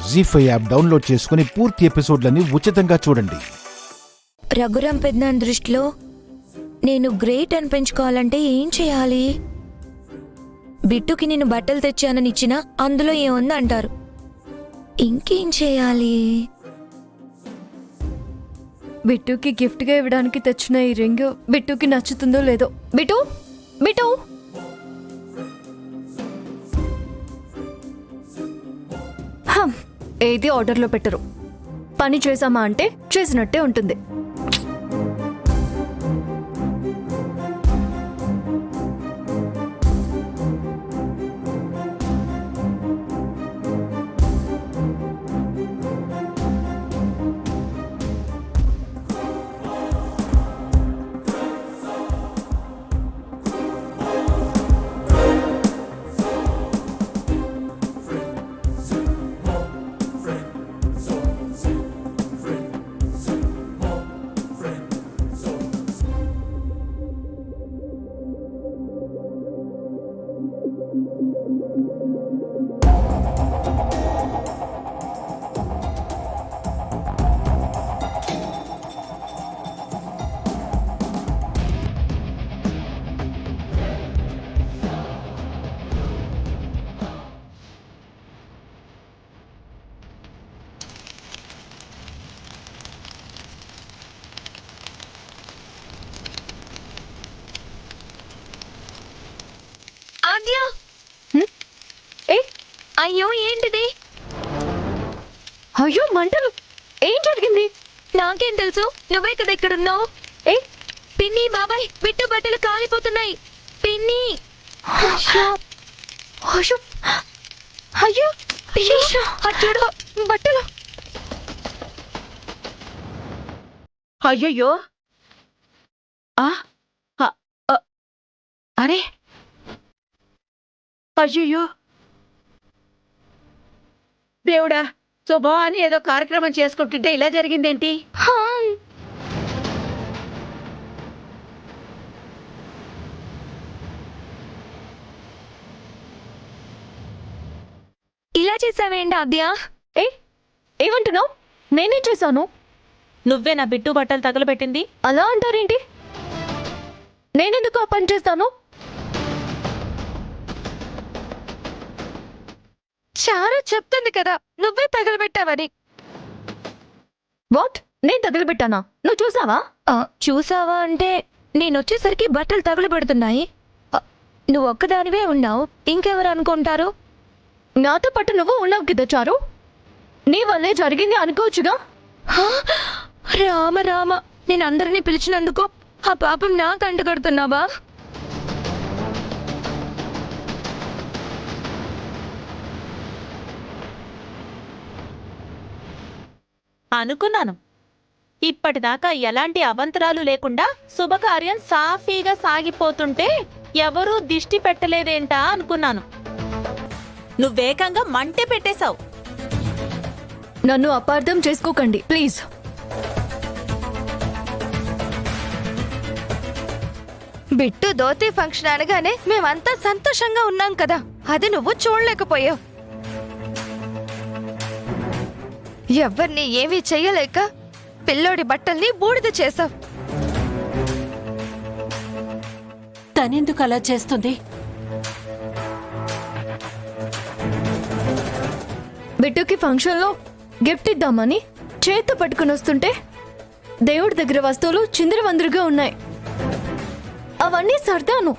జీ5 app download చేసుకుని పూర్తి ఎపిసోడ్లని ఉచితంగా చూడండి. రఘురాం పెద్దనాన్న దృష్టిలో నేను గ్రేట్ అని పెంచుకోవాలంటే ఏం చేయాలి? బిట్టుకి నేను బట్టలు తెచ్చానని ఇచ్చినా అందులో ఏముంది అంటారు. ఇంకేం చేయాలి? బిట్టుకి గిఫ్ట్గా ఇవ్వడానికి తెచ్చిన ఈ రింగ్ బిట్టుకి నచ్చుతుందో లేదో. బిట్టు బిట్టు ఏది ఆర్డర్లో పెట్టరు. పని చేసామా అంటే చేసినట్టే ఉంటుంది. అయ్యో ఏంటిది? అయ్యో మంటలు! ఏం జరిగింది? నాకేం తెలుసు, నువ్వే కదా ఇక్కడున్నావు. పిన్ని బాబాయ్, బిట్టు బట్టలు కాలిపోతున్నాయి. పిన్ని! అయ్యో అయ్యో చూడు బట్టలు. అయ్యయ్యో! అరే అయ్యయ్యో! దేవుడా, శుభం అని ఏదో కార్యక్రమం చేసుకుంటుంటే ఇలా జరిగిందేంటి? ఇలా చేసావేంటి ఆద్య? ఏమంటున్నావు? నేనేం చేశాను? నువ్వే నా బిట్టు బట్టలు తగలబెట్టింది. అలా అంటారేంటి? నేనెందుకు ఆ పని చేస్తాను? చారు చెప్తుంది కదా నువ్వే తగలబెట్టావని. వాట్? నేను తగలబెట్టానా? నువ్వు చూసావా? చూసావా అంటే నేనొచ్చేసరికి బట్టలు తగలబెడుతున్నాయి. నువ్వు ఒక్కదానివే ఉన్నావు, ఇంకెవరు అనుకుంటారు? నాతో పాటు నువ్వు ఉన్నావు కదా చారు. నీ వల్లే జరిగింది అనుకోవచ్చుగా. రామ రామ, నేను అందరినీ పిలిచినందుకు ఆ పాపం నాకు అంటగడుతున్నావా? అనుకున్నాను. ఇప్పటిదాకా ఎలాంటి అవంతరాలు లేకుండా శుభకార్యం సాఫీగా సాగిపోతుంటే ఎవరూ దిష్టి పెట్టలేదేంటా అనుకున్నాను. నువ్వేకంగా మంటే పెట్టేశావు. నన్ను అపార్థం చేసుకోకండి ప్లీజ్. బిట్టు ధోతి ఫంక్షన్ అనగానే మేమంతా సంతోషంగా ఉన్నాం కదా, అది నువ్వు చూడలేకపోయావు. ఎవరిని ఏమీ చెయ్యలేక పిల్లోడి బట్టల్ని బూడిద చేసావు. తనెందుకు అలా చేస్తుంది? బిట్టుకి ఫంక్షన్లో గిఫ్ట్ ఇద్దామని చేత్తో పట్టుకుని వస్తుంటే దేవుడి దగ్గర వస్తువులు చిందరవందరగా ఉన్నాయి. అవన్నీ సర్దాను.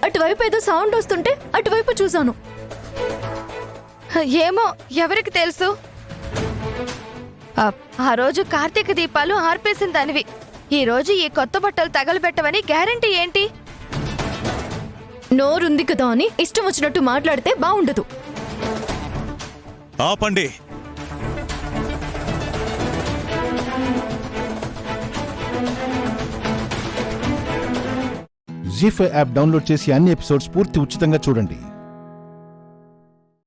అటువైపు ఏదో సౌండ్ వస్తుంటే అటువైపు చూశాను. ఏమో, ఎవరికి తెలుసు? ఆ రోజు కార్తీక దీపాలు ఆర్పేసిన దానివి. ఈ రోజు ఈ కొత్త బట్టలు తగలబెట్టవని గ్యారంటీ ఏంటి? నోరుంది కదా అని ఇష్టం వచ్చినట్టు మాట్లాడితే బాగుండదు. ఆపండి. జీ5 యాప్ డౌన్లోడ్ చేసి అన్ని ఎపిసోడ్స్ పూర్తి ఉచితంగా చూడండి.